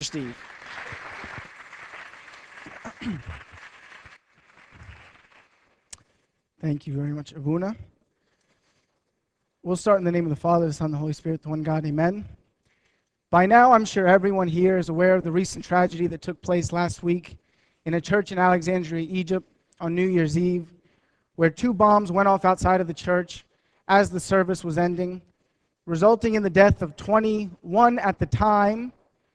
Steve. Thank you very much, Abuna. We'll start in the name of the Father, the Son, and the Holy Spirit, the one God, amen. By now, I'm sure everyone here is aware of the recent tragedy that took place last week in a church in Alexandria, Egypt, on New Year's Eve, where 2 bombs went off outside of the church as the service was ending, resulting in the death of 21 at the time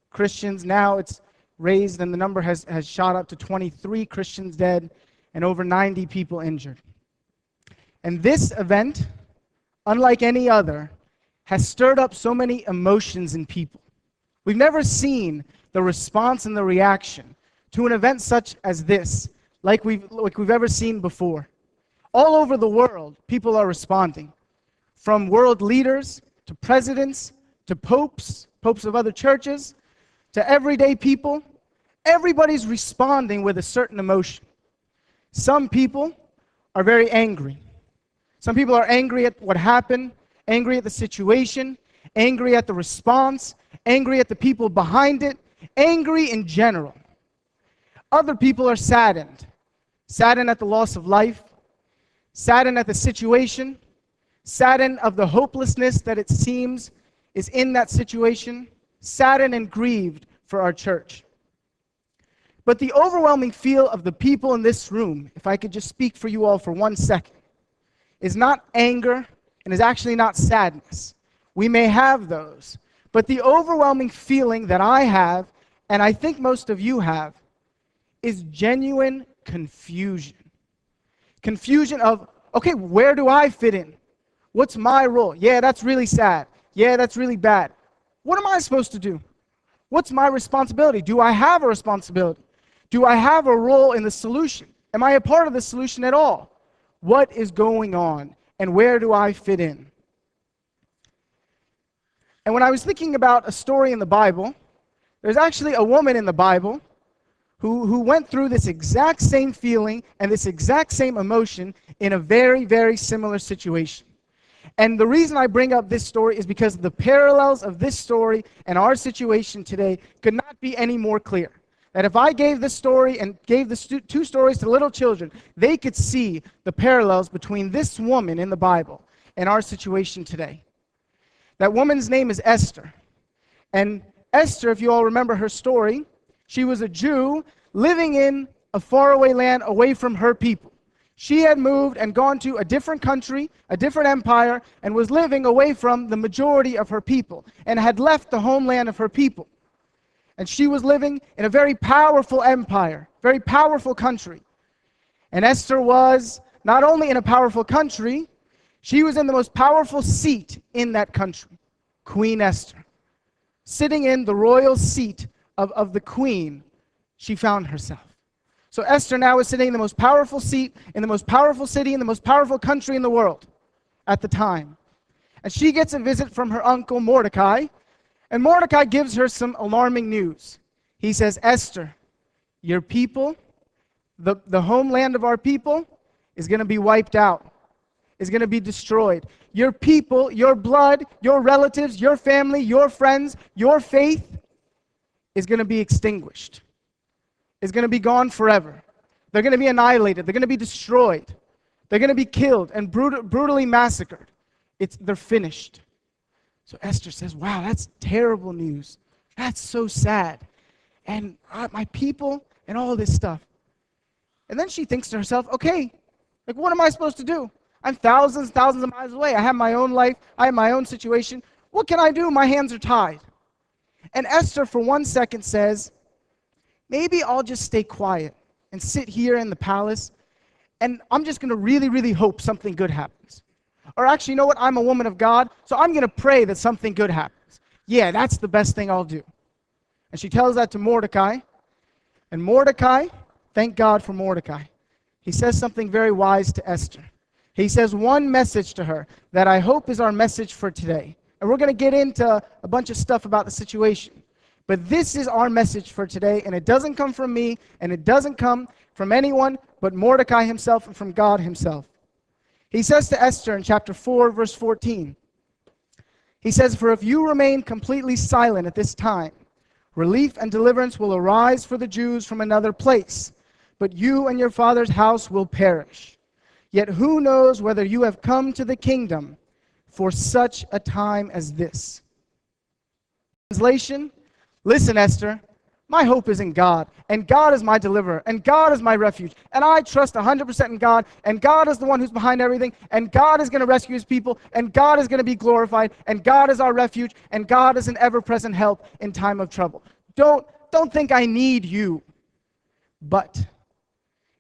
Christians. Now it's raised and the number has shot up to 23 Christians dead and over 90 people injured. And this event, unlike any other, has stirred up so many emotions in people. We've never seen the response and the reaction to an event such as this, like we've ever seen before. All over the world, people are responding, from world leaders to presidents to popes of other churches, to everyday people. Everybody's responding with a certain emotion. Some people are very angry. Some people are angry at what happened, angry at the situation, angry at the response, angry at the people behind it, angry in general. Other people are saddened at the loss of life, saddened at the situation, saddened of the hopelessness that it seems is in that situation, saddened and grieved for our church. But the overwhelming feel of the people in this room, if I could just speak for you all for 1 second, is not anger and is actually not sadness. We may have those, but the overwhelming feeling that I have, and I think most of you have, is genuine confusion. Confusion of, okay, where do I fit in? What's my role? Yeah, that's really sad. Yeah, that's really bad. What am I supposed to do? What's my responsibility? Do I have a responsibility? Do I have a role in the solution? Am I a part of the solution at all? What is going on, and where do I fit in? And when I was thinking about a story in the Bible, there's actually a woman in the Bible who went through this exact same feeling and this exact same emotion in a very, very similar situation. And the reason I bring up this story is because the parallels of this story and our situation today could not be any more clear. That if I gave this story and gave the 2 stories to little children, they could see the parallels between this woman in the Bible and our situation today. That woman's name is Esther. And Esther, if you all remember her story, she was a Jew living in a faraway land away from her people. She had moved and gone to a different country, a different empire, and was living away from the majority of her people, and had left the homeland of her people. And she was living in a very powerful empire, very powerful country. And Esther was not only in a powerful country, she was in the most powerful seat in that country, Queen Esther. Sitting in the royal seat of the queen, she found herself. So Esther now is sitting in the most powerful seat, in the most powerful city, in the most powerful country in the world at the time. And she gets a visit from her uncle Mordecai, and Mordecai gives her some alarming news. He says, Esther, your people, the homeland of our people, is going to be wiped out, is going to be destroyed. Your people, your blood, your relatives, your family, your friends, your faith is going to be extinguished. Is going to be gone forever. They're going to be annihilated. They're going to be destroyed. They're going to be killed and brutally massacred. They're finished. So Esther says, wow, that's terrible news. That's so sad. And my people and all this stuff. And then she thinks to herself, okay, like what am I supposed to do? I'm thousands of miles away. I have my own life. I have my own situation. What can I do? My hands are tied. And Esther, for 1 second, says, maybe I'll just stay quiet and sit here in the palace, and I'm just going to really, really hope something good happens. Or actually, you know what? I'm a woman of God, so I'm going to pray that something good happens. Yeah, that's the best thing I'll do. And she tells that to Mordecai. And Mordecai, thank God for Mordecai, he says something very wise to Esther. He says one message to her that I hope is our message for today. And we're going to get into a bunch of stuff about the situation. But this is our message for today, and it doesn't come from me, and it doesn't come from anyone but Mordecai himself and from God himself. He says to Esther in chapter 4, verse 14, he says, for if you remain completely silent at this time, Relief and deliverance will arise for the Jews from another place, but you and your father's house will perish. Yet who knows whether you have come to the kingdom for such a time as this? Translation, listen, Esther, my hope is in God, and God is my deliverer, and God is my refuge, and I trust 100% in God, and God is the one who's behind everything, and God is going to rescue his people, and God is going to be glorified, and God is our refuge, and God is an ever-present help in time of trouble. Don't think I need you. But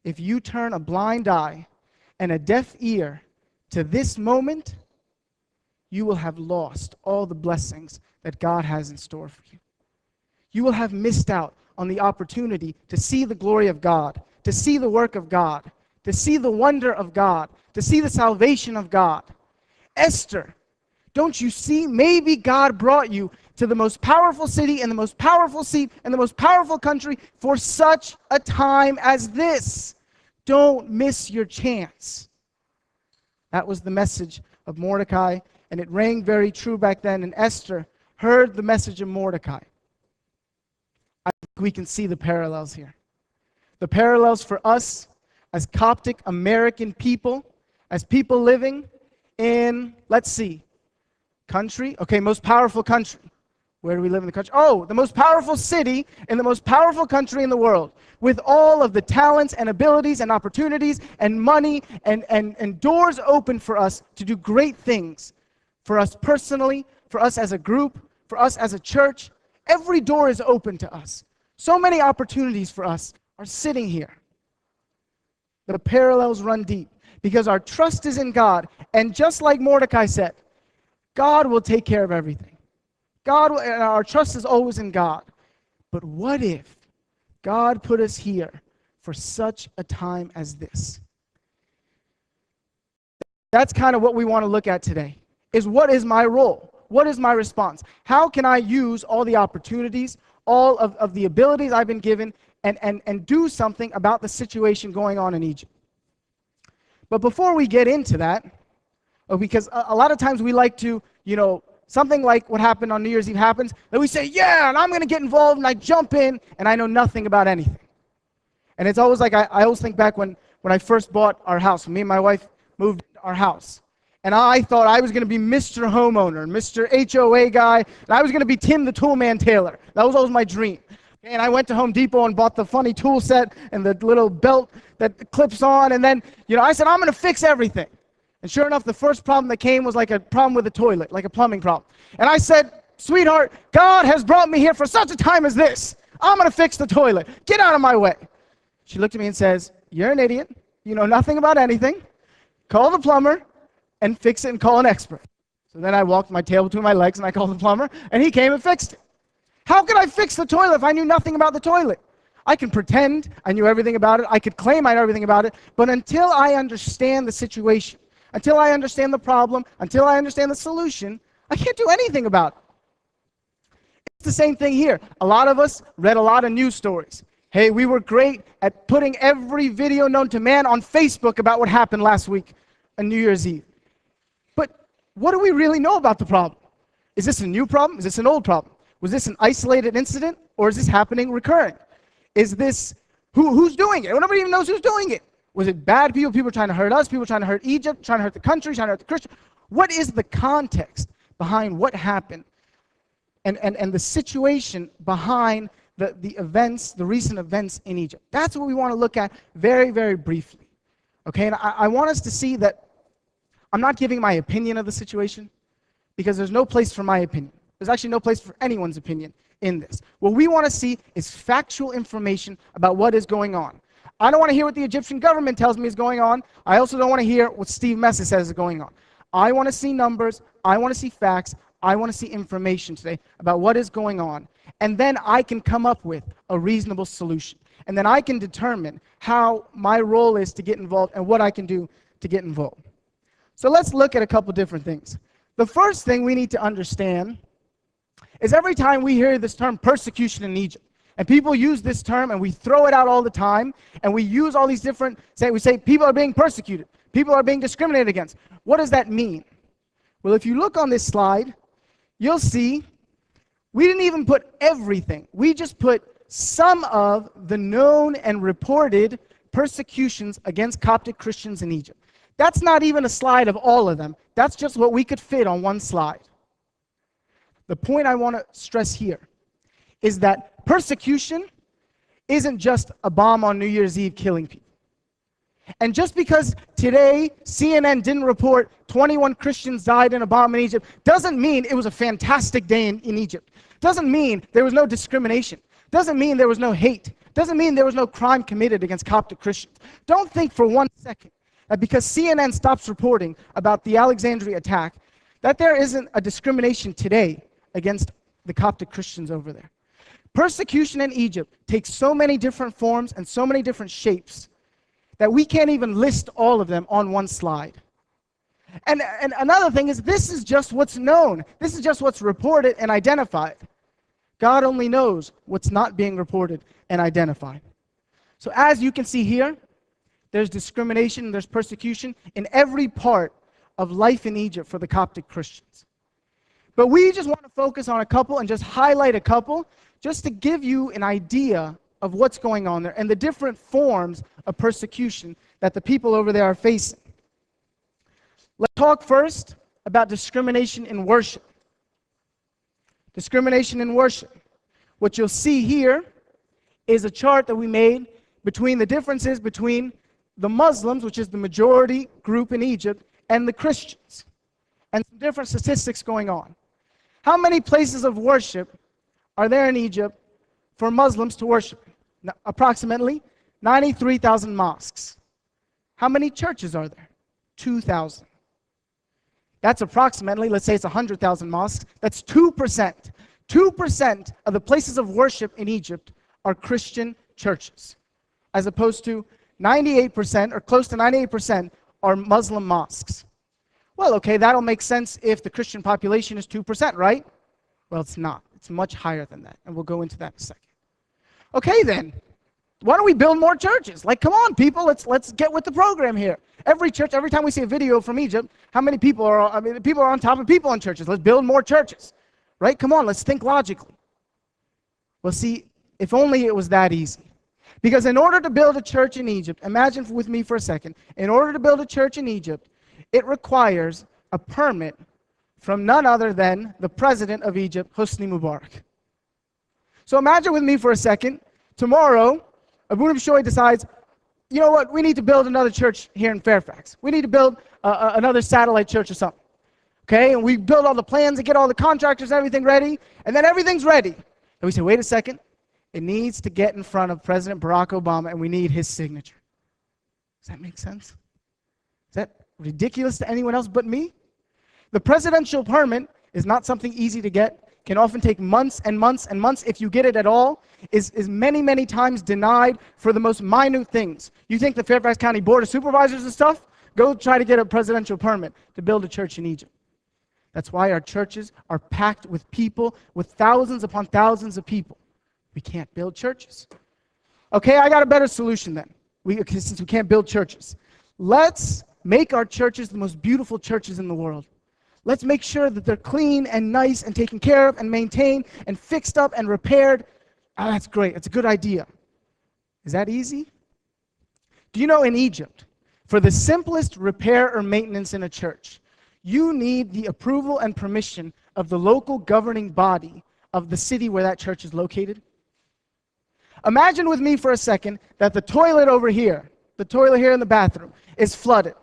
if you turn a blind eye and a deaf ear to this moment, you will have lost all the blessings that God has in store for you. You will have missed out on the opportunity to see the glory of God, to see the work of God, to see the wonder of God, to see the salvation of God. Esther, don't you see? Maybe God brought you to the most powerful city and the most powerful seat and the most powerful country for such a time as this. Don't miss your chance. That was the message of Mordecai, and it rang very true back then, and Esther heard the message of Mordecai. I think we can see the parallels here. The parallels for us as Coptic American people, as people living in, let's see, country. Okay, most powerful country. Where do we live in the country? Oh, the most powerful city in the most powerful country in the world, with all of the talents and abilities and opportunities and money and doors open for us to do great things. For us personally, for us as a group, for us as a church. Every door is open to us. So many opportunities for us are sitting here. The parallels run deep because our trust is in God. And just like Mordecai said, God will take care of everything. God will, and our trust is always in God. But what if God put us here for such a time as this? That's kind of what we want to look at today, is what is my role? What is my response? How can I use all the opportunities, all of the abilities I've been given, and do something about the situation going on in Egypt? But before we get into that, because a lot of times we like to, something like what happened on New Year's Eve happens, and we say, yeah, and I'm going to get involved, and I jump in, and I know nothing about anything. And it's always like, I always think back when I first bought our house, when me and my wife moved into our house. And I thought I was going to be Mr. Homeowner, Mr. HOA guy, and I was going to be Tim the Toolman Taylor. That was always my dream. And I went to Home Depot and bought the funny tool set and the little belt that clips on, and then, I said, I'm going to fix everything. And sure enough, the first problem that came was like a problem with the toilet, like a plumbing problem. And I said, sweetheart, God has brought me here for such a time as this. I'm going to fix the toilet. Get out of my way. She looked at me and says, you're an idiot. You know nothing about anything. Call the plumber and fix it and call an expert. So then I walked my tail between my legs and I called the plumber, and he came and fixed it. How could I fix the toilet if I knew nothing about the toilet? I can pretend I knew everything about it. I could claim I know everything about it. But until I understand the situation, until I understand the problem, until I understand the solution, I can't do anything about it. It's the same thing here. A lot of us read a lot of news stories. Hey, we were great at putting every video known to man on Facebook about what happened last week on New Year's Eve. But what do we really know about the problem? Is this a new problem? Is this an old problem? Was this an isolated incident, or is this happening recurring? Is this, who's doing it? Nobody even knows who's doing it. Was it bad people trying to hurt us, people trying to hurt Egypt, trying to hurt the country, trying to hurt the Christians? What is the context behind what happened and the situation behind the events, the recent events in Egypt? That's what we want to look at very, very briefly. Okay, and I want us to see that I'm not giving my opinion of the situation, because there's no place for my opinion. There's actually no place for anyone's opinion in this. What we want to see is factual information about what is going on. I don't want to hear what the Egyptian government tells me is going on. I also don't want to hear what Steve Messeh says is going on. I want to see numbers. I want to see facts. I want to see information today about what is going on. And then I can come up with a reasonable solution. And then I can determine how my role is to get involved and what I can do to get involved. So let's look at a couple different things. The first thing we need to understand is every time we hear this term persecution in Egypt, and people use this term and we throw it out all the time, and we use all these different, we say people are being persecuted, people are being discriminated against. What does that mean? Well, if you look on this slide, you'll see We didn't even put everything. We just put some of the known and reported persecutions against Coptic Christians in Egypt. That's not even a slide of all of them. That's just what we could fit on one slide. The point I want to stress here is that persecution isn't just a bomb on New Year's Eve killing people. And just because today CNN didn't report 21 Christians died in a bomb in Egypt doesn't mean it was a fantastic day in Egypt. Doesn't mean there was no discrimination. Doesn't mean there was no hate. Doesn't mean there was no crime committed against Coptic Christians. Don't think for 1 second that because CNN stops reporting about the Alexandria attack, that there isn't a discrimination today against the Coptic Christians over there. Persecution in Egypt takes so many different forms and so many different shapes that we can't even list all of them on one slide. And another thing is, this is just what's known. This is just what's reported and identified. God only knows what's not being reported and identified. So as you can see here, there's discrimination, there's persecution in every part of life in Egypt for the Coptic Christians. But we just want to focus on a couple and just highlight a couple just to give you an idea of what's going on there and the different forms of persecution that the people over there are facing. Let's talk first about discrimination in worship. Discrimination in worship. What you'll see here is a chart that we made between the differences between the Muslims, which is the majority group in Egypt, and the Christians, and some different statistics going on. How many places of worship are there in Egypt for Muslims to worship? Approximately 93,000 mosques. How many churches are there? 2,000. That's approximately, let's say it's 100,000 mosques. That's 2%. 2% of the places of worship in Egypt are Christian churches, as opposed to 98%, or close to 98%, are Muslim mosques. Well, okay, that'll make sense if the Christian population is 2%, right? Well, it's not. It's much higher than that, and we'll go into that in a second. Okay, then, why don't we build more churches? Like, come on, people, let's get with the program here. Every church, every time we see a video from Egypt, how many people are, people are on top of people in churches. Let's build more churches, right? Come on, let's think logically. Well, see, if only it was that easy. Because in order to build a church in Egypt, imagine with me for a second, in order to build a church in Egypt, it requires a permit from none other than the president of Egypt, Hosni Mubarak. So imagine with me for a second, tomorrow, Abu Bishoy decides, you know what, we need to build another church here in Fairfax. We need to build another satellite church or something. Okay, and we build all the plans and get all the contractors and everything ready, and then everything's ready. And we say, wait a second, it needs to get in front of President Barack Obama, and we need his signature. Does that make sense? Is that ridiculous to anyone else but me? The presidential permit is not something easy to get, can often take months and months and months if you get it at all, is many, many times denied for the most minute things. You think the Fairfax County Board of Supervisors and stuff? Go try to get a presidential permit to build a church in Egypt. That's why our churches are packed with people, with thousands upon thousands of people. We can't build churches. Okay, I got a better solution then, since we can't build churches. Let's make our churches the most beautiful churches in the world. Let's make sure that they're clean and nice and taken care of and maintained and fixed up and repaired. Oh, that's great. That's a good idea. Is that easy? Do you know in Egypt, for the simplest repair or maintenance in a church, you need the approval and permission of the local governing body of the city where that church is located? Imagine with me for a second that the toilet over here, the toilet here in the bathroom, is flooded.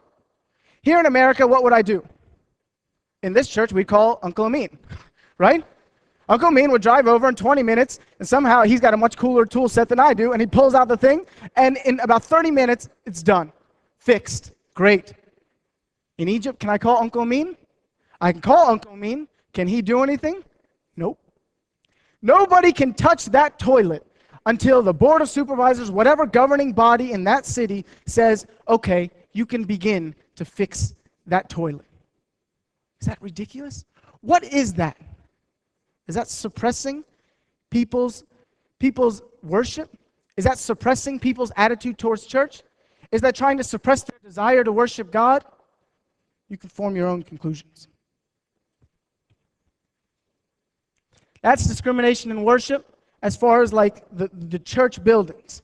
Here in America, what would I do? In this church, we call Uncle Amin, right? Uncle Amin would drive over in 20 minutes, and somehow he's got a much cooler tool set than I do, and he pulls out the thing, and in about 30 minutes, it's done. Fixed. Great. In Egypt, can I call Uncle Amin? I can call Uncle Amin. Can he do anything? Nope. Nobody can touch that toilet until the Board of Supervisors, whatever governing body in that city, says, okay, you can begin to fix that toilet. Is that ridiculous? What is that? Is that suppressing people's worship? Is that suppressing people's attitude towards church? Is that trying to suppress their desire to worship God? You can form your own conclusions. That's discrimination in worship as far as like the church buildings.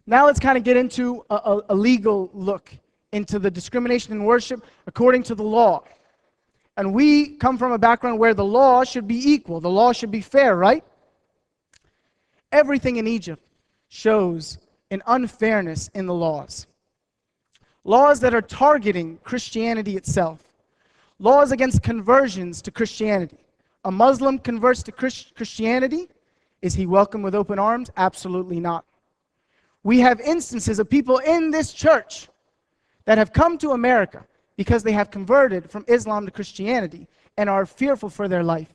Now let's kind of get into a legal look into the discrimination in worship according to the law. And we come from a background where the law should be equal. The law should be fair, right? Everything in Egypt shows an unfairness in the laws. Laws that are targeting Christianity itself. Laws against conversions to Christianity. A Muslim converts to Christianity. Is he welcome with open arms? Absolutely not. We have instances of people in this church that have come to America because they have converted from Islam to Christianity and are fearful for their life,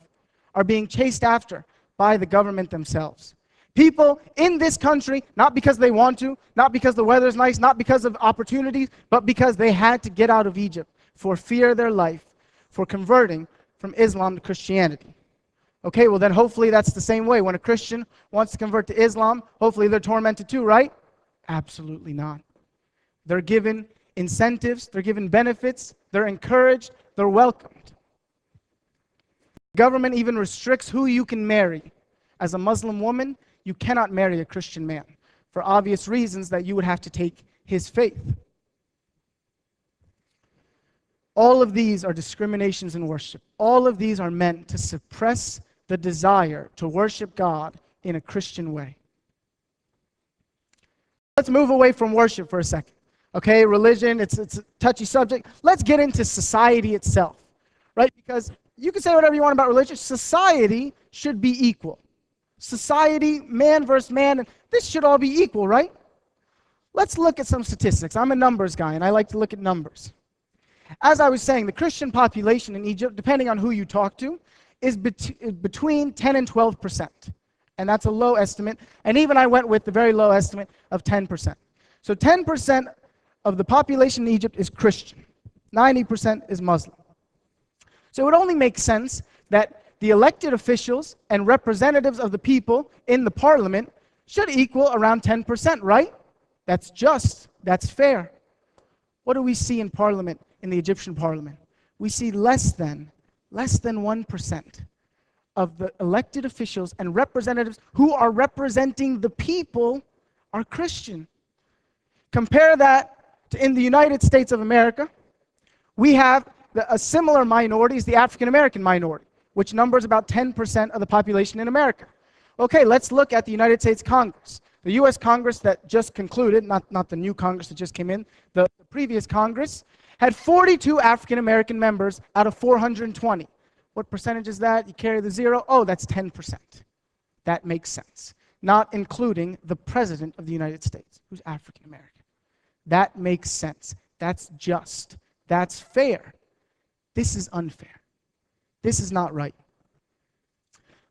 are being chased after by the government themselves. People in this country, not because they want to, not because the weather's nice, not because of opportunities, but because they had to get out of Egypt for fear of their life, for converting from Islam to Christianity. Okay, well then hopefully that's the same way. When a Christian wants to convert to Islam, hopefully they're tormented too, right? Absolutely not. They're given incentives, they're given benefits, they're encouraged, they're welcomed. The government even restricts who you can marry. As a Muslim woman, you cannot marry a Christian man for obvious reasons that you would have to take his faith. All of these are discriminations in worship. All of these are meant to suppress the desire to worship God in a Christian way. Let's move away from worship for a second. Okay, religion, it's a touchy subject. Let's get into society itself, right? Because you can say whatever you want about religion. Society should be equal. Society, man versus man, and this should all be equal, right? Let's look at some statistics. I'm a numbers guy, and I like to look at numbers. As I was saying, the Christian population in Egypt, depending on who you talk to, is between 10 and 12%. And that's a low estimate. And even I went with the very low estimate of 10%. So 10% of the population in Egypt is Christian. 90% is Muslim. So it would only make sense that the elected officials and representatives of the people in the parliament should equal around 10%, right? That's just, that's fair. What do we see in parliament, in the Egyptian parliament? We see less than 1% of the elected officials and representatives who are representing the people are Christian. Compare that to in the United States of America. We have a similar minority is the African American minority, which numbers about 10% of the population in America. Okay, let's look at the United States Congress. The U.S. Congress that just concluded, not the new Congress that just came in, the previous Congress, had 42 African American members out of 420. What percentage is that? You carry the zero. Oh, that's 10%. That makes sense. Not including the President of the United States, who's African American. That makes sense. That's just. That's fair. This is unfair. This is not right.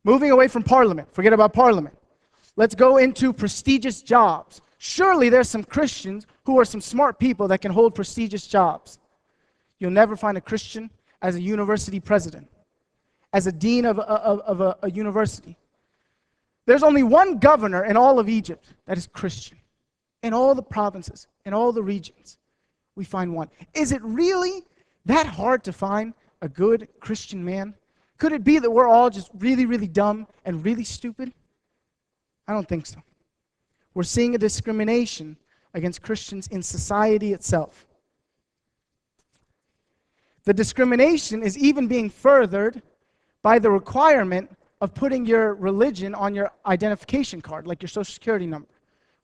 Moving away from Parliament. Forget about Parliament. Let's go into prestigious jobs. Surely there's some Christians who are some smart people that can hold prestigious jobs. You'll never find a Christian as a university president, as a dean of a university. There's only one governor in all of Egypt that is Christian. In all the provinces, in all the regions, we find one. Is it really that hard to find a good Christian man? Could it be that we're all just really, really dumb and really stupid? I don't think so. We're seeing a discrimination against Christians in society itself. The discrimination is even being furthered by the requirement of putting your religion on your identification card, like your social security number,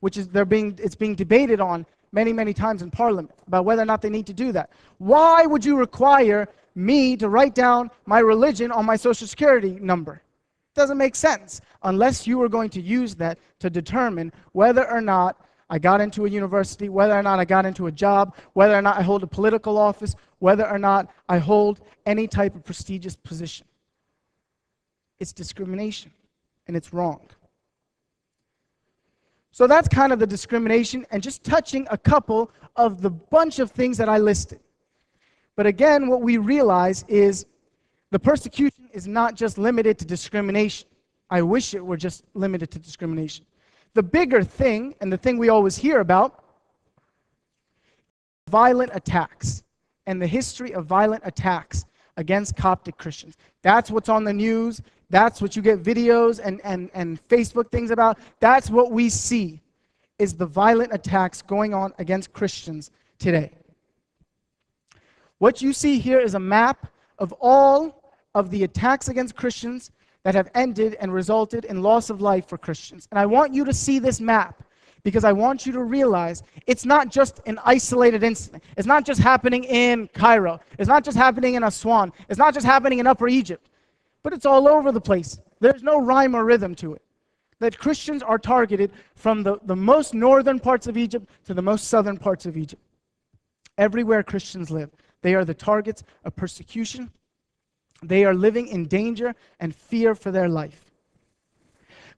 which is it's being debated on many, many times in Parliament about whether or not they need to do that. Why would you require me to write down my religion on my social security number? It doesn't make sense unless you are going to use that to determine whether or not I got into a university, whether or not I got into a job, whether or not I hold a political office, whether or not I hold any type of prestigious position. It's discrimination, and it's wrong. So that's kind of the discrimination, and just touching a couple of the bunch of things that I listed. But again, what we realize is the persecution is not just limited to discrimination. I wish it were just limited to discrimination. The bigger thing, and the thing we always hear about, violent attacks, and the history of violent attacks against Coptic Christians. That's what's on the news. That's what you get videos and Facebook things about. That's what we see, is the violent attacks going on against Christians today. What you see here is a map of all of the attacks against Christians that have ended and resulted in loss of life for Christians. And I want you to see this map because I want you to realize it's not just an isolated incident. It's not just happening in Cairo. It's not just happening in Aswan. It's not just happening in Upper Egypt. But it's all over the place. There's no rhyme or rhythm to it. That Christians are targeted from the most northern parts of Egypt to the most southern parts of Egypt. Everywhere Christians live, they are the targets of persecution. They are living in danger and fear for their life.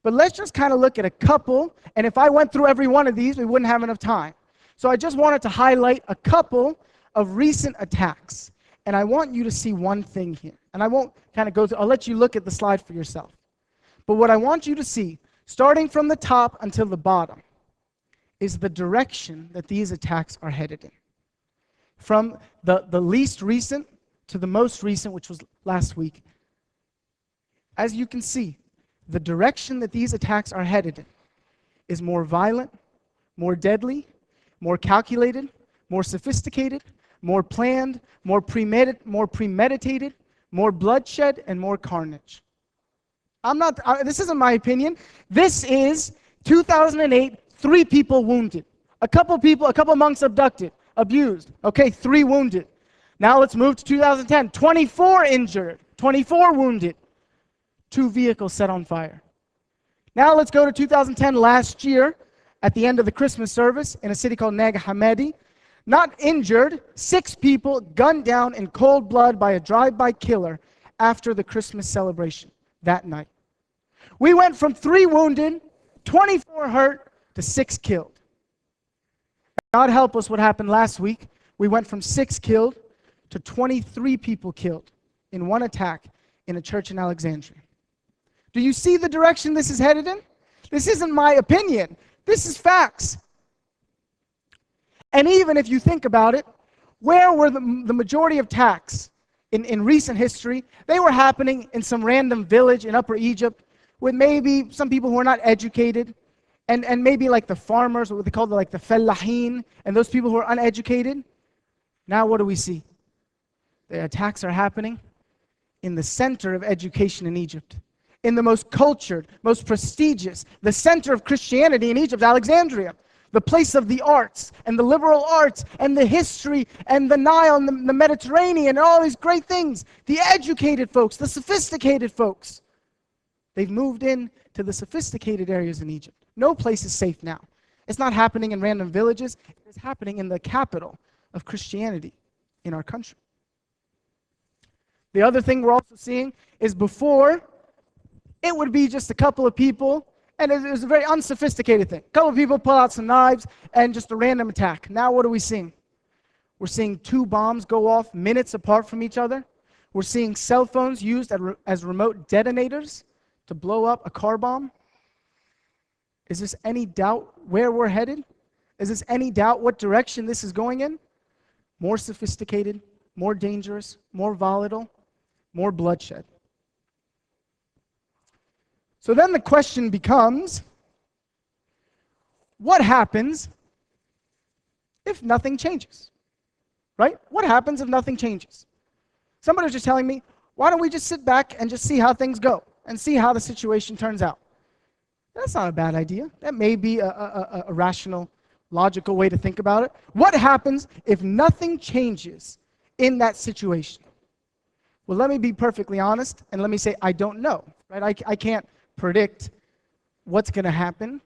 But let's just kind of look at a couple, and if I went through every one of these, we wouldn't have enough time. So I just wanted to highlight a couple of recent attacks. And I want you to see one thing here. And I won't kind of go through, I'll let you look at the slide for yourself. But what I want you to see, starting from the top until the bottom, is the direction that these attacks are headed in. From the least recent to the most recent, which was last week. As you can see, the direction that these attacks are headed in is more violent, more deadly, more calculated, more sophisticated, more planned, more premeditated, more bloodshed, and more carnage. This isn't my opinion. This is 2008, 3 people wounded. A couple monks abducted, abused. Okay, 3 wounded. Now let's move to 2010, 24 injured, 24 wounded, 2 vehicles set on fire. Now let's go to 2010, last year, at the end of the Christmas service in a city called Nag Hammadi. Not injured, 6 people gunned down in cold blood by a drive-by killer after the Christmas celebration that night. We went from 3 wounded, 24 hurt, to 6 killed. God help us what happened last week. We went from 6 killed to 23 people killed in one attack in a church in Alexandria. Do you see the direction this is headed in? This isn't my opinion. This is facts. And even if you think about it, where were the majority of attacks in recent history? They were happening in some random village in Upper Egypt with maybe some people who are not educated and maybe like the farmers, what they call like the fellahin, and those people who are uneducated. Now what do we see? The attacks are happening in the center of education in Egypt, in the most cultured, most prestigious, the center of Christianity in Egypt, Alexandria, the place of the arts and the liberal arts and the history and the Nile and the Mediterranean and all these great things. The educated folks, the sophisticated folks, they've moved in to the sophisticated areas in Egypt. No place is safe now. It's not happening in random villages. It's happening in the capital of Christianity in our country. The other thing we're also seeing is before, it would be just a couple of people, and it was a very unsophisticated thing. A couple of people pull out some knives and just a random attack. Now what are we seeing? We're seeing 2 bombs go off minutes apart from each other. We're seeing cell phones used as remote detonators to blow up a car bomb. Is this any doubt where we're headed? Is this any doubt what direction this is going in? More sophisticated, more dangerous, more volatile, more bloodshed. So then the question becomes, what happens if nothing changes? Right? What happens if nothing changes? Somebody was just telling me, why don't we just sit back and just see how things go and see how the situation turns out? That's not a bad idea. That may be a rational, logical way to think about it. What happens if nothing changes in that situation? Well, let me be perfectly honest, and let me say I don't know. Right? I can't predict what's going to happen.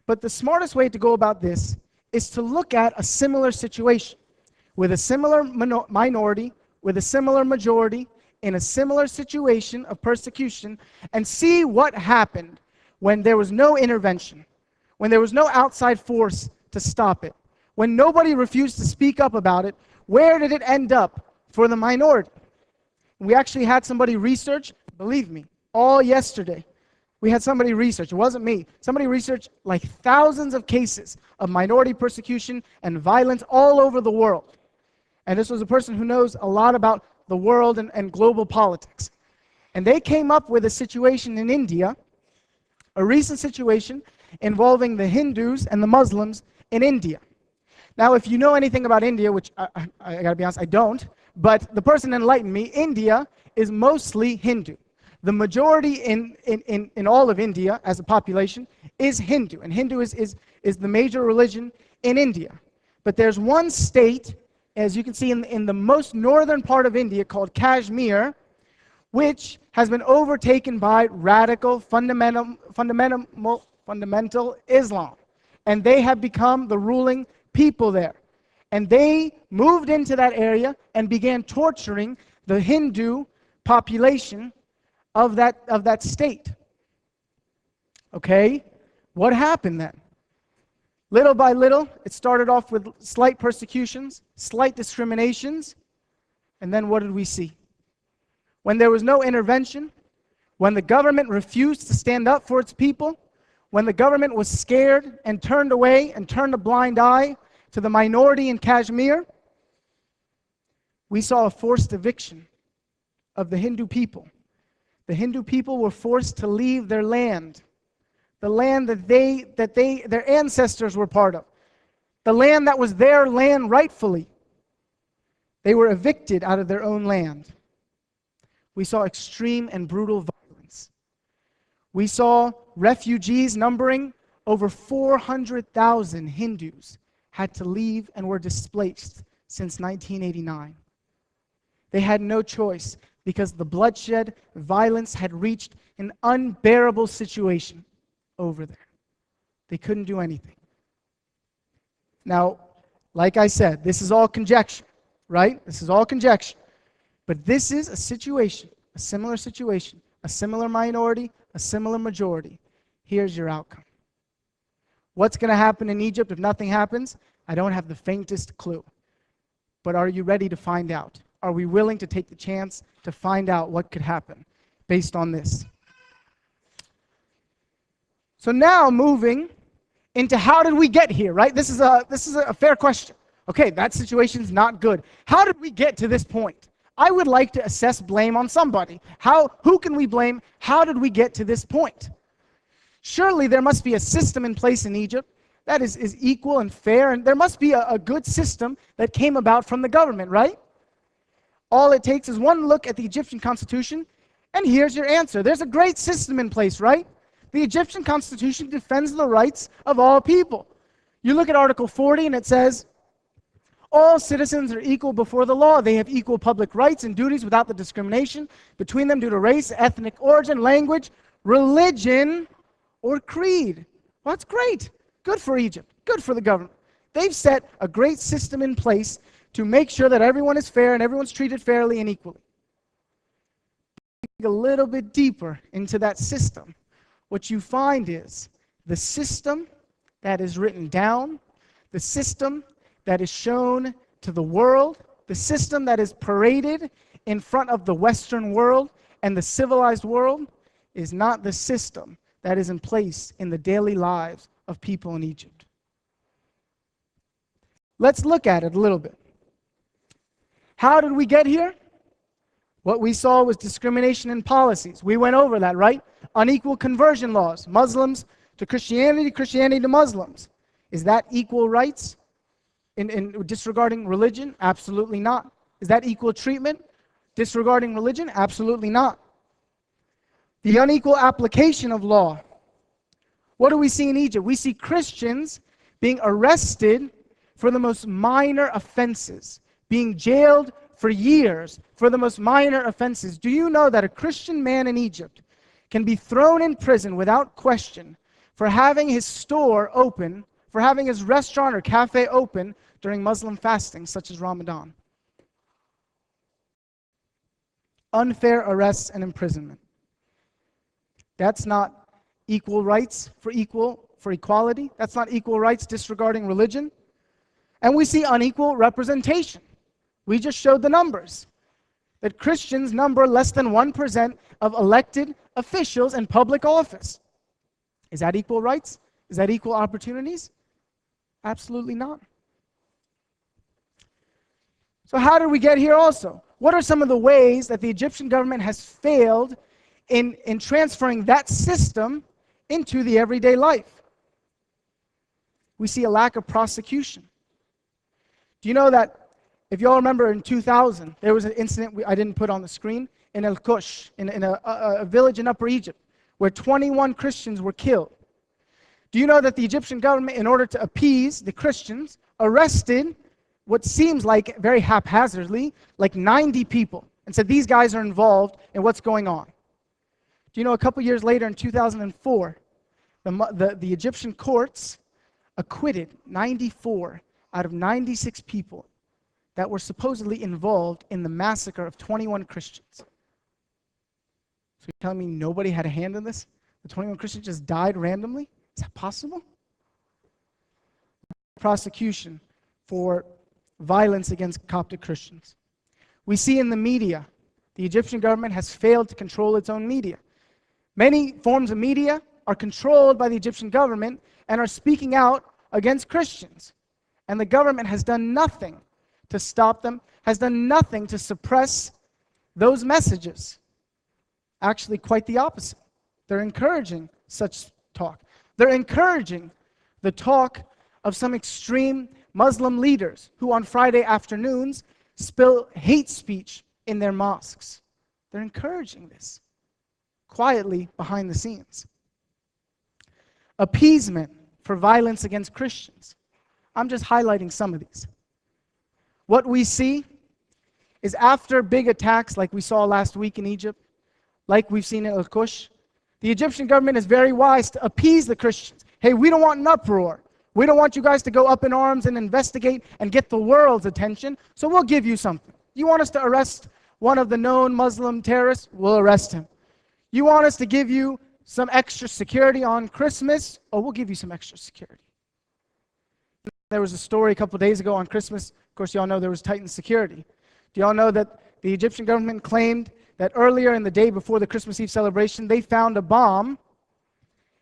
But the smartest way to go about this is to look at a similar situation with a similar minority, with a similar majority, in a similar situation of persecution, and see what happened when there was no intervention, when there was no outside force to stop it, when nobody refused to speak up about it. Where did it end up for the minority? We actually had somebody research, believe me, all yesterday. We had somebody research, it wasn't me, somebody researched like thousands of cases of minority persecution and violence all over the world. And this was a person who knows a lot about the world and global politics. And they came up with a situation in India, a recent situation involving the Hindus and the Muslims in India. Now, if you know anything about India, which I gotta be honest, I don't, but the person enlightened me, India is mostly Hindu. The majority in all of India as a population is Hindu, and Hindu is the major religion in India. But there's one state, as you can see in the most northern part of India, called Kashmir, which has been overtaken by radical fundamental Islam. And they have become the ruling people there. And they moved into that area and began torturing the Hindu population of that state. Okay? What happened then? Little by little, it started off with slight persecutions, slight discriminations, and then what did we see? When there was no intervention, when the government refused to stand up for its people, when the government was scared and turned away and turned a blind eye to the minority in Kashmir, we saw a forced eviction of the Hindu people. The Hindu people were forced to leave their land, the land that their ancestors were part of, the land that was their land rightfully. They were evicted out of their own land. We saw extreme and brutal violence. We saw refugees numbering over 400,000 Hindus had to leave and were displaced since 1989. They had no choice because the bloodshed, violence had reached an unbearable situation over there. They couldn't do anything. Now, like I said, this is all conjecture, right? This is all conjecture. But this is a situation, a similar situation, a similar minority, a similar majority. Here's your outcome. What's going to happen in Egypt if nothing happens? I don't have the faintest clue. But are you ready to find out? Are we willing to take the chance to find out what could happen based on this? So now moving into how did we get here, right? This is a fair question. Okay, that situation's not good. How did we get to this point? I would like to assess blame on somebody. Who can we blame? How did we get to this point? Surely there must be a system in place in Egypt that is equal and fair, and there must be a good system that came about from the government, right? All it takes is one look at the Egyptian constitution, and here's your answer. There's a great system in place, right? The Egyptian constitution defends the rights of all people. You look at Article 40, and it says, all citizens are equal before the law. They have equal public rights and duties without the discrimination between them due to race, ethnic origin, language, religion, or creed. Well, that's great. Good for Egypt. Good for the government. They've set a great system in place to make sure that everyone is fair and everyone's treated fairly and equally. A little bit deeper into that system, what you find is the system that is written down, the system that is shown to the world, the system that is paraded in front of the Western world and the civilized world is not the system that is in place in the daily lives of people in Egypt. Let's look at it a little bit. How did we get here? What we saw was discrimination in policies. We went over that, right? Unequal conversion laws. Muslims to Christianity, Christianity to Muslims. Is that equal rights in disregarding religion? Absolutely not. Is that equal treatment disregarding religion? Absolutely not. The unequal application of law. What do we see in Egypt? We see Christians being arrested for the most minor offenses, being jailed for years for the most minor offenses. Do you know that a Christian man in Egypt can be thrown in prison without question for having his store open, for having his restaurant or cafe open during Muslim fasting, such as Ramadan? Unfair arrests and imprisonment. That's not equal rights for equality. That's not equal rights disregarding religion. And we see unequal representation. We just showed the numbers. That Christians number less than 1% of elected officials in public office. Is that equal rights? Is that equal opportunities? Absolutely not. So how did we get here also? What are some of the ways that the Egyptian government has failed in transferring that system into the everyday life? We see a lack of prosecution. Do you know that, if you all remember, in 2000, there was an incident I didn't put on the screen in El Kush, in a village in Upper Egypt, where 21 Christians were killed. Do you know that the Egyptian government, in order to appease the Christians, arrested what seems like, very haphazardly, like 90 people, and said these guys are involved in what's going on? Do you know, a couple years later, in 2004, the Egyptian courts acquitted 94 out of 96 people that were supposedly involved in the massacre of 21 Christians. So you're telling me nobody had a hand in this? The 21 Christians just died randomly? Is that possible? Prosecution for violence against Coptic Christians. We see in the media, the Egyptian government has failed to control its own media. Many forms of media are controlled by the Egyptian government and are speaking out against Christians. And the government has done nothing to stop them, has done nothing to suppress those messages. Actually, quite the opposite. They're encouraging such talk. They're encouraging the talk of some extreme Muslim leaders who on Friday afternoons spill hate speech in their mosques. They're encouraging this quietly behind the scenes. Appeasement for violence against Christians. I'm just highlighting some of these. What we see is, after big attacks like we saw last week in Egypt, like we've seen in Al-Kush, the Egyptian government is very wise to appease the Christians. Hey, we don't want an uproar. We don't want you guys to go up in arms and investigate and get the world's attention, so we'll give you something. You want us to arrest one of the known Muslim terrorists? We'll arrest him. You want us to give you some extra security on Christmas? Oh, we'll give you some extra security. There was a story a couple days ago on Christmas. Of course, y'all know there was tightened security. Do y'all know that the Egyptian government claimed that earlier in the day before the Christmas Eve celebration, they found a bomb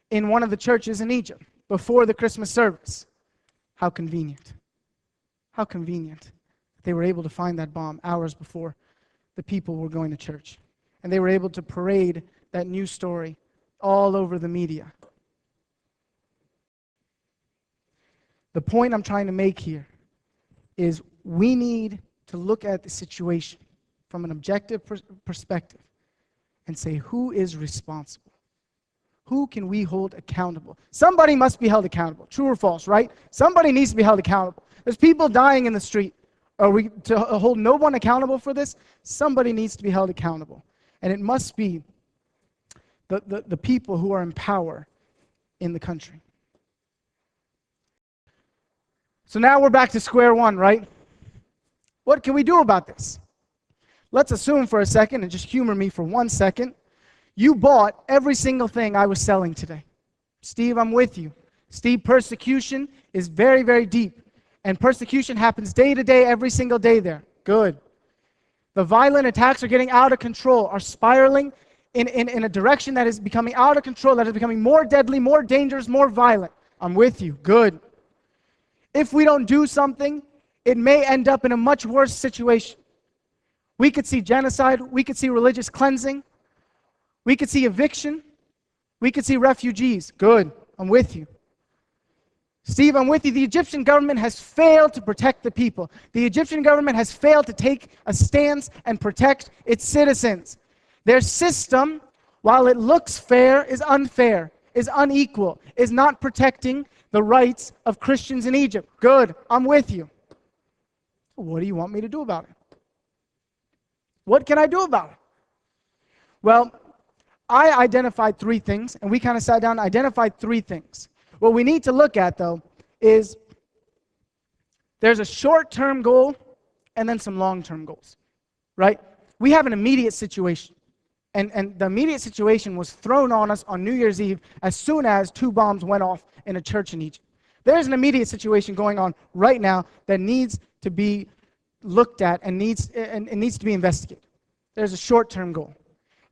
in one of the churches in Egypt before the Christmas service? How convenient. How convenient. They were able to find that bomb hours before the people were going to church. And they were able to parade that news story all over the media. The point I'm trying to make here is we need to look at the situation from an objective perspective and say, who is responsible? Who can we hold accountable? Somebody must be held accountable. True or false, right? Somebody needs to be held accountable. There's people dying in the street. Are we to hold no one accountable for this? Somebody needs to be held accountable. And it must be the people who are in power in the country. So now we're back to square one, right? What can we do about this? Let's assume for a second, and just humor me for 1 second, you bought every single thing I was selling today. Steve, I'm with you. Steve, persecution is very, very deep. And persecution happens day to day, every single day there. Good. The violent attacks are getting out of control, are spiraling in a direction that is becoming out of control, that is becoming more deadly, more dangerous, more violent. I'm with you. Good. If we don't do something, it may end up in a much worse situation. We could see genocide. We could see religious cleansing. We could see eviction. We could see refugees. Good. I'm with you. Steve, I'm with you. The Egyptian government has failed to protect the people. The Egyptian government has failed to take a stance and protect its citizens. Their system, while it looks fair, is unfair, is unequal, is not protecting the rights of Christians in Egypt. Good. I'm with you. What do you want me to do about it? What can I do about it? Well, I identified 3 things, and we kind of sat down and identified 3 things. What we need to look at, though, is there's a short-term goal and then some long-term goals, right? We have an immediate situation, and the immediate situation was thrown on us on New Year's Eve as soon as 2 bombs went off in a church in Egypt. There's an immediate situation going on right now that needs to be looked at and needs to be investigated. There's a short-term goal.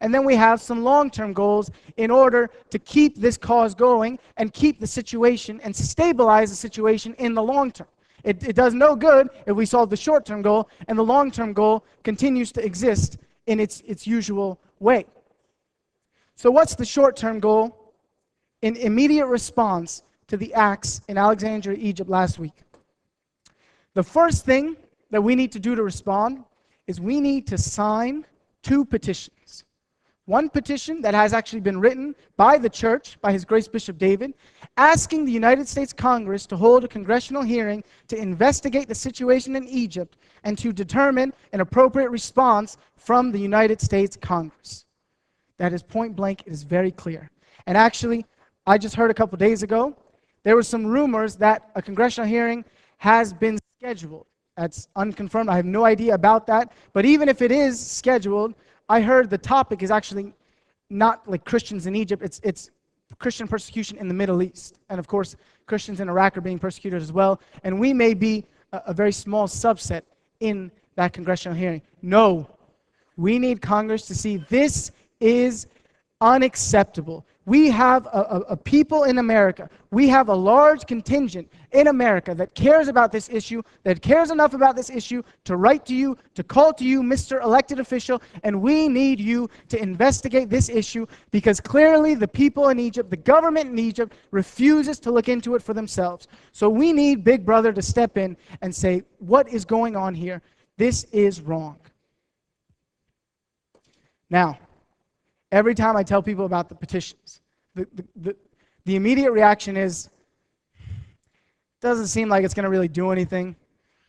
And then we have some long-term goals in order to keep this cause going and keep the situation and stabilize the situation in the long term. It does no good if we solve the short-term goal and the long-term goal continues to exist in its usual way. So what's the short-term goal in immediate response to the acts in Alexandria, Egypt last week? The first thing that we need to do to respond is we need to sign 2 petitions. One petition that has actually been written by the church, by His Grace Bishop David, asking the United States Congress to hold a congressional hearing to investigate the situation in Egypt and to determine an appropriate response from the United States Congress. That is point blank, it is very clear. And actually, I just heard a couple days ago, there were some rumors that a congressional hearing has been scheduled. That's unconfirmed. I have no idea about that. But even if it is scheduled, I heard the topic is actually not like Christians in Egypt. It's Christian persecution in the Middle East. And of course, Christians in Iraq are being persecuted as well. And we may be a very small subset in that congressional hearing. No, we need Congress to see this is unacceptable. We have a people in America. We have a large contingent in America that cares about this issue, that cares enough about this issue to write to you, to call to you, Mr. Elected Official, and we need you to investigate this issue because clearly the people in Egypt, the government in Egypt, refuses to look into it for themselves. So we need Big Brother to step in and say, what is going on here? This is wrong. Now, every time I tell people about the petitions, the immediate reaction is, doesn't seem like it's going to really do anything.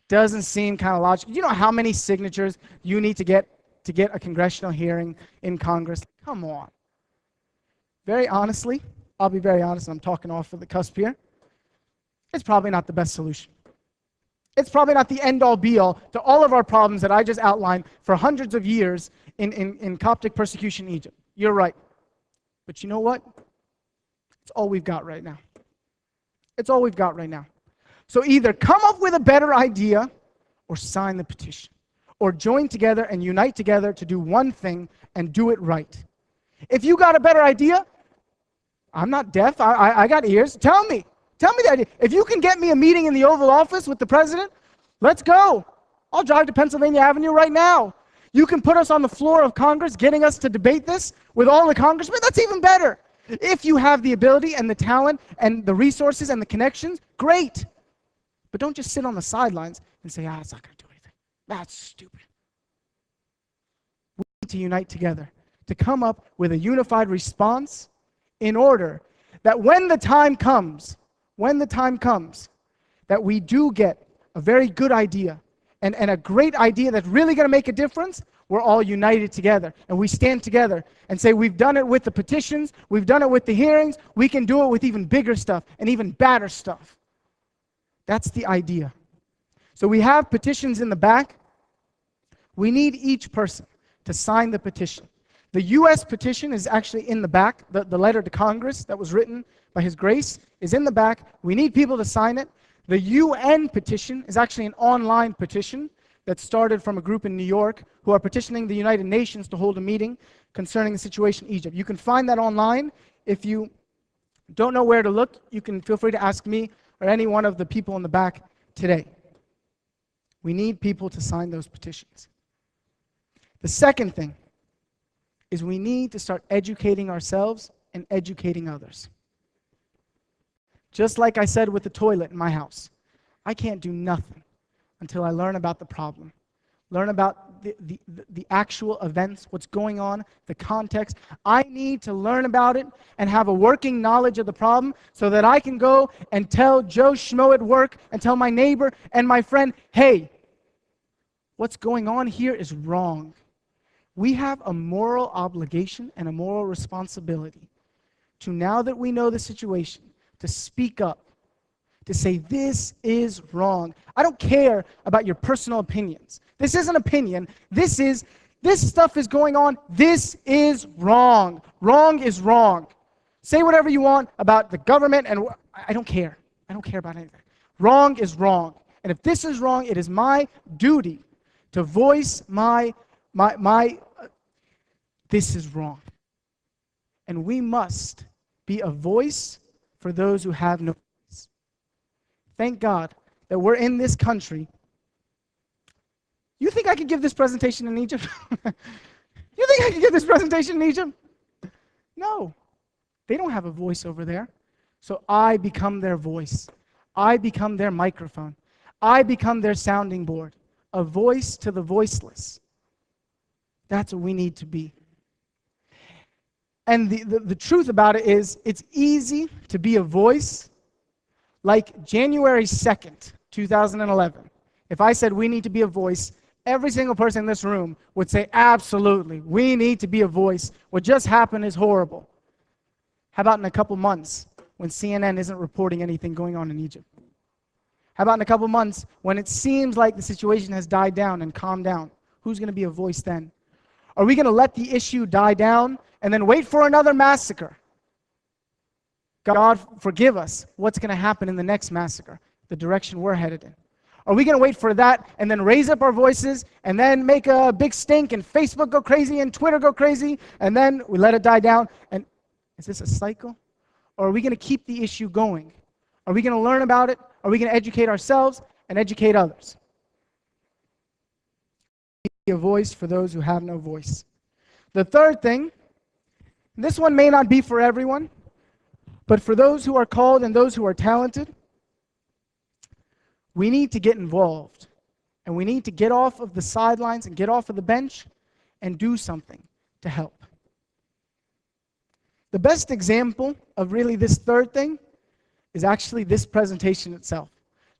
Doesn't seem kind of logical. You know how many signatures you need to get a congressional hearing in Congress? Come on. Very honestly, I'll be very honest, I'm talking off of the cusp here. It's probably not the best solution. It's probably not the end-all be-all to all of our problems that I just outlined for hundreds of years in Coptic persecution in Egypt. You're right. But you know what? It's all we've got right now. It's all we've got right now. So either come up with a better idea or sign the petition. Or join together and unite together to do one thing and do it right. If you got a better idea, I'm not deaf. I got ears. Tell me. Tell me the idea. If you can get me a meeting in the Oval Office with the president, let's go. I'll drive to Pennsylvania Avenue right now. You can put us on the floor of Congress, getting us to debate this with all the congressmen. That's even better. If you have the ability and the talent and the resources and the connections, great. But don't just sit on the sidelines and say, it's not going to do anything. That's stupid. We need to unite together to come up with a unified response in order that when the time comes, that we do get a very good idea and a great idea that's really going to make a difference, we're all united together. And we stand together and say, we've done it with the petitions, we've done it with the hearings, we can do it with even bigger stuff and even badder stuff. That's the idea. So we have petitions in the back. We need each person to sign the petition. The U.S. petition is actually in the back. The letter to Congress that was written by His Grace is in the back. We need people to sign it. The UN petition is actually an online petition that started from a group in New York who are petitioning the United Nations to hold a meeting concerning the situation in Egypt. You can find that online. If you don't know where to look, you can feel free to ask me or any one of the people in the back today. We need people to sign those petitions. The second thing is we need to start educating ourselves and educating others. Just like I said with the toilet in my house, I can't do nothing until I learn about the problem, learn about the actual events, what's going on, the context. I need to learn about it and have a working knowledge of the problem so that I can go and tell Joe Schmo at work and tell my neighbor and my friend, hey, what's going on here is wrong. We have a moral obligation and a moral responsibility to, now that we know the situation, to speak up, to say this is wrong. I don't care about your personal opinions. This is an opinion. This stuff is going on. This is wrong. Wrong is wrong. Say whatever you want about the government, and I don't care. I don't care about anything. Wrong is wrong. And if this is wrong, it is my duty to voice this is wrong. And we must be a voice for those who have no voice. Thank God that we're in this country. You think I could give this presentation in Egypt? You think I could give this presentation in Egypt? No. They don't have a voice over there. So I become their voice. I become their microphone. I become their sounding board. A voice to the voiceless. That's what we need to be. And the truth about it is, it's easy to be a voice. Like January 2nd, 2011, if I said we need to be a voice, every single person in this room would say, absolutely, we need to be a voice. What just happened is horrible. How about in a couple months when CNN isn't reporting anything going on in Egypt? How about in a couple months when it seems like the situation has died down and calmed down? Who's going to be a voice then? Are we going to let the issue die down and then wait for another massacre? God forgive us. What's going to happen in the next massacre? The direction we're headed in. Are we going to wait for that and then raise up our voices and then make a big stink and Facebook go crazy and Twitter go crazy and then we let it die down? And is this a cycle? Or are we going to keep the issue going? Are we going to learn about it? Are we going to educate ourselves and educate others? Be a voice for those who have no voice. The third thing, this one may not be for everyone, but for those who are called and those who are talented, we need to get involved. And we need to get off of the sidelines and get off of the bench and do something to help. The best example of really this third thing is actually this presentation itself.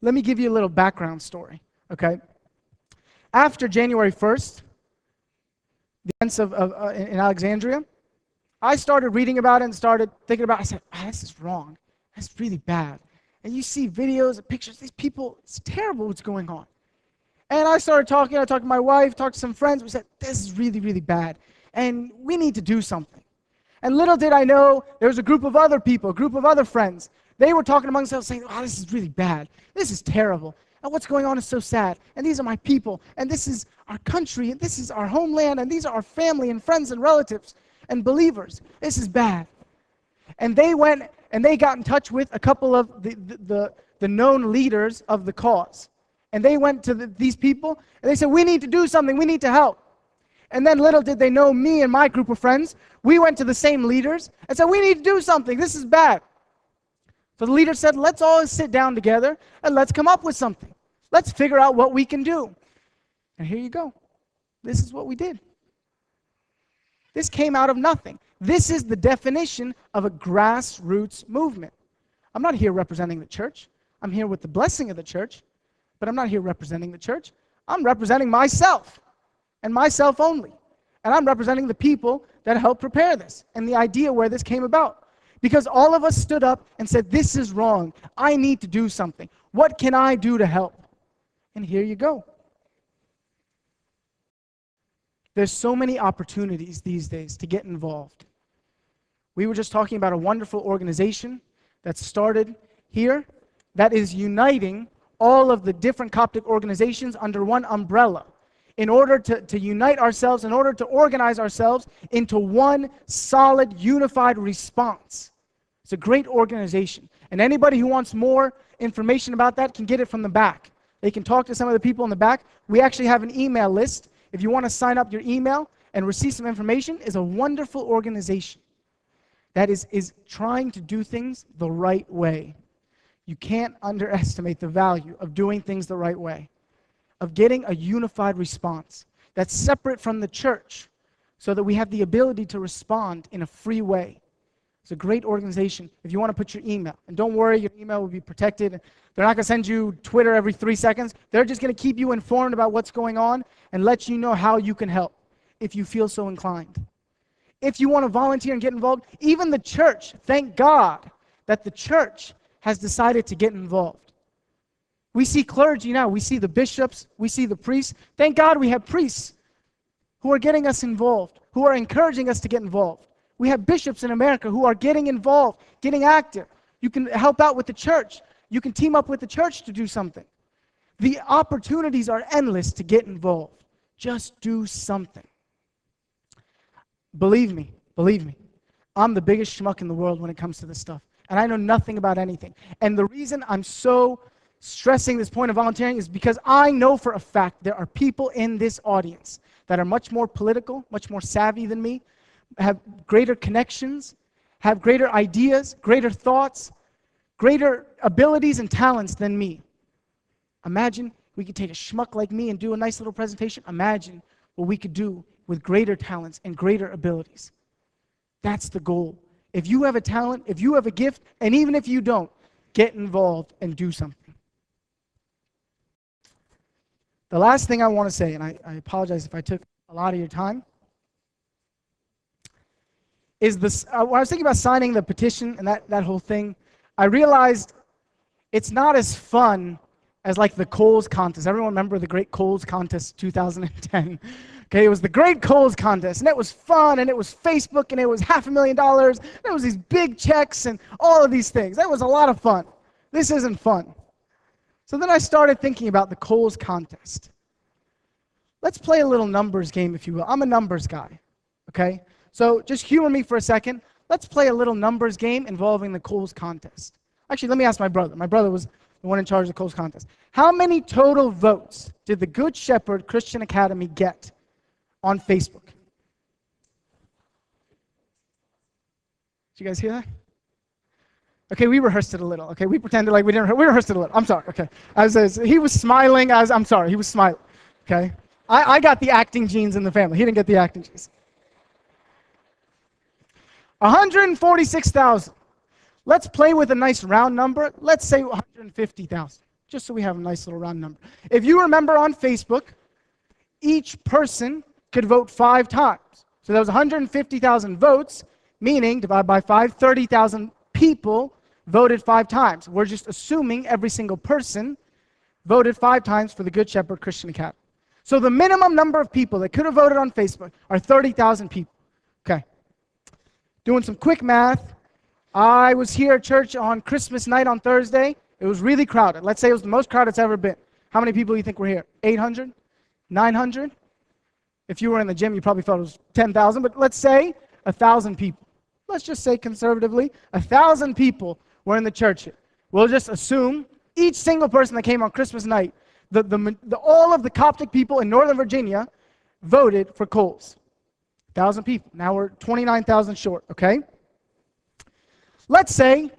Let me give you a little background story, okay? After January 1st, the events in Alexandria, I started reading about it and started thinking about it. I said, this is wrong. That's really bad. And you see videos and pictures, these people, it's terrible what's going on. And I started talking, I talked to my wife, talked to some friends, we said, this is really, really bad. And we need to do something. And little did I know, there was a group of other people, a group of other friends. They were talking among themselves saying, this is really bad. This is terrible. And what's going on is so sad. And these are my people. And this is our country. And this is our homeland. And these are our family and friends and relatives and believers. This is bad. And they went and they got in touch with a couple of the known leaders of the cause. And they went to these people and they said, we need to do something. We need to help. And then little did they know, me and my group of friends, we went to the same leaders and said, we need to do something. This is bad. So the leader said, let's all sit down together and let's come up with something. Let's figure out what we can do. And here you go. This is what we did. This came out of nothing. This is the definition of a grassroots movement. I'm not here representing the church. I'm here with the blessing of the church, but I'm not here representing the church. I'm representing myself and myself only. And I'm representing the people that helped prepare this and the idea where this came about. Because all of us stood up and said, this is wrong. I need to do something. What can I do to help? And here you go. There's so many opportunities these days to get involved. We were just talking about a wonderful organization that started here that is uniting all of the different Coptic organizations under one umbrella in order to unite ourselves, in order to organize ourselves into one solid, unified response. It's a great organization. And anybody who wants more information about that can get it from the back. They can talk to some of the people in the back. We actually have an email list. If you want to sign up your email and receive some information, it's a wonderful organization that is trying to do things the right way. You can't underestimate the value of doing things the right way, of getting a unified response that's separate from the church so that we have the ability to respond in a free way. It's a great organization if you want to put your email. And don't worry, your email will be protected. They're not going to send you Twitter every 3 seconds. They're just going to keep you informed about what's going on and let you know how you can help if you feel so inclined. If you want to volunteer and get involved, even the church, thank God that the church has decided to get involved. We see clergy now. We see the bishops. We see the priests. Thank God we have priests who are getting us involved, who are encouraging us to get involved. We have bishops in America who are getting involved, getting active. You can help out with the church. You can team up with the church to do something. The opportunities are endless to get involved. Just do something. Believe me, I'm the biggest schmuck in the world when it comes to this stuff. And I know nothing about anything. And the reason I'm so stressing this point of volunteering is because I know for a fact there are people in this audience that are much more political, much more savvy than me, have greater connections, have greater ideas, greater thoughts, greater abilities and talents than me. Imagine we could take a schmuck like me and do a nice little presentation. Imagine what we could do with greater talents and greater abilities. That's the goal. If you have a talent, if you have a gift, and even if you don't, get involved and do something. The last thing I want to say, and I apologize if I took a lot of your time, is this. When I was thinking about signing the petition and that whole thing, I realized it's not as fun as like the Coles contest. Everyone remember the Great Coles Contest 2010? Okay, it was the Great Coles Contest, and it was fun, and it was Facebook, and it was $500,000, and it was these big checks, and all of these things. That was a lot of fun. This isn't fun. So then I started thinking about the Coles Contest. Let's play a little numbers game, if you will. I'm a numbers guy, okay? So just humor me for a second. Let's play a little numbers game involving the Coles Contest. Actually, let me ask my brother. My brother was the one in charge of the Coles Contest. How many total votes did the Good Shepherd Christian Academy get on Facebook? Did you guys hear that? Okay, we rehearsed it a little. Okay, we pretended like we didn't. We rehearsed it a little. I'm sorry. Okay, he was smiling. I'm sorry. He was smiling. Okay, I got the acting genes in the family. He didn't get the acting genes. 146,000. Let's play with a nice round number. Let's say 150,000, just so we have a nice little round number. If you remember on Facebook, each person could vote 5 times. So that was 150,000 votes, meaning divided by 5, 30,000 people voted 5 times. We're just assuming every single person voted 5 times for the Good Shepherd Christian Academy. So the minimum number of people that could have voted on Facebook are 30,000 people. Okay. Doing some quick math. I was here at church on Christmas night on Thursday. It was really crowded. Let's say it was the most crowded it's ever been. How many people do you think were here? 800? 900? If you were in the gym, you probably thought it was 10,000, but let's say 1,000 people. Let's just say conservatively, 1,000 people were in the church here. We'll just assume each single person that came on Christmas night, all of the Coptic people in Northern Virginia voted for Coles. 1,000 people. Now we're 29,000 short, okay? Let's say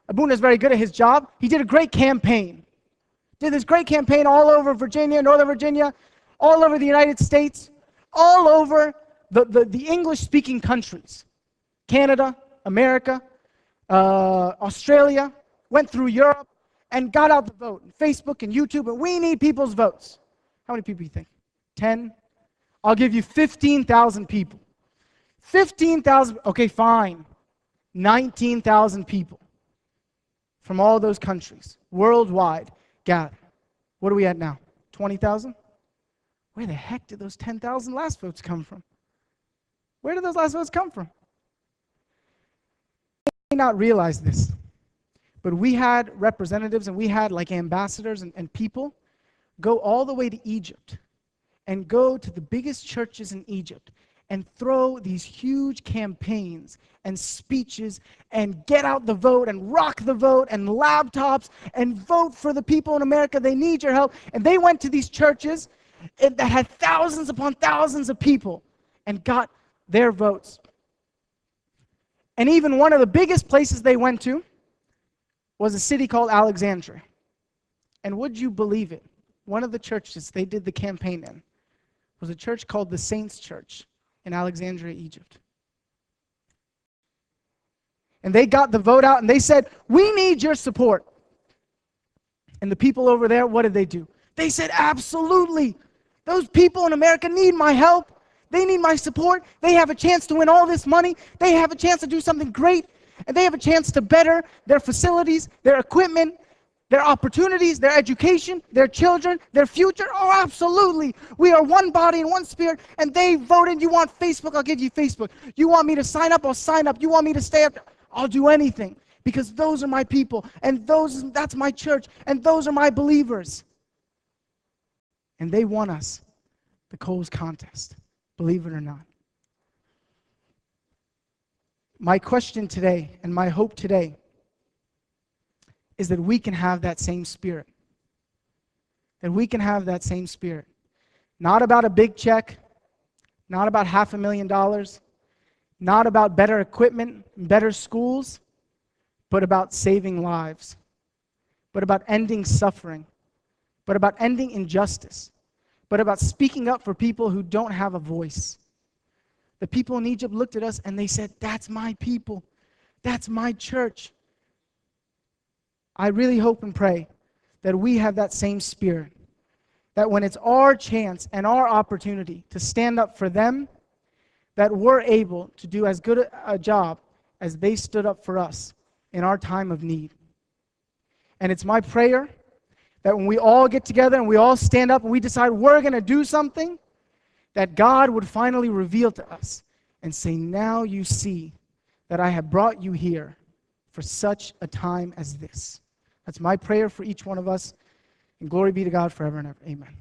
Abuna is very good at his job. He did a great campaign. Did this great campaign all over Virginia, Northern Virginia, all over the United States, all over the English-speaking countries. Canada, America, Australia, went through Europe, and got out the vote. Facebook and YouTube, and we need people's votes. How many people do you think? 10? I'll give you 15,000 people. 15,000, okay, fine. 19,000 people from all those countries, worldwide, gathered. What are we at now? 20,000? Where the heck did those 10,000 last votes come from? Where did those last votes come from? You may not realize this, but we had representatives and we had like ambassadors and people go all the way to Egypt and go to the biggest churches in Egypt and throw these huge campaigns and speeches and get out the vote and rock the vote and laptops and vote for the people in America. They need your help. And they went to these churches that had thousands upon thousands of people and got their votes. And even one of the biggest places they went to was a city called Alexandria. And would you believe it? One of the churches they did the campaign in was a church called the Saints Church in Alexandria, Egypt. And they got the vote out and they said, we need your support. And the people over there, what did they do? They said, absolutely. Those people in America need my help. They need my support. They have a chance to win all this money. They have a chance to do something great. And they have a chance to better their facilities, their equipment, their opportunities, their education, their children, their future. Oh, absolutely. We are one body and one spirit. And they voted, you want Facebook? I'll give you Facebook. You want me to sign up? I'll sign up. You want me to stay up? I'll do anything. Because those are my people. And that's my church. And those are my believers. And they won us the Coles contest. Believe it or not. My question today and my hope today is that we can have that same spirit. that we can have that same spirit. Not about a big check, not about $500,000, not about better equipment, better schools, but about saving lives, but about ending suffering, but about ending injustice, but about speaking up for people who don't have a voice. The people in Egypt looked at us and they said, that's my people. That's my church. I really hope and pray that we have that same spirit, that when it's our chance and our opportunity to stand up for them, that we're able to do as good a job as they stood up for us in our time of need. And it's my prayer that when we all get together and we all stand up and we decide we're going to do something, that God would finally reveal to us and say, now you see that I have brought you here for such a time as this. That's my prayer for each one of us. And glory be to God forever and ever. Amen.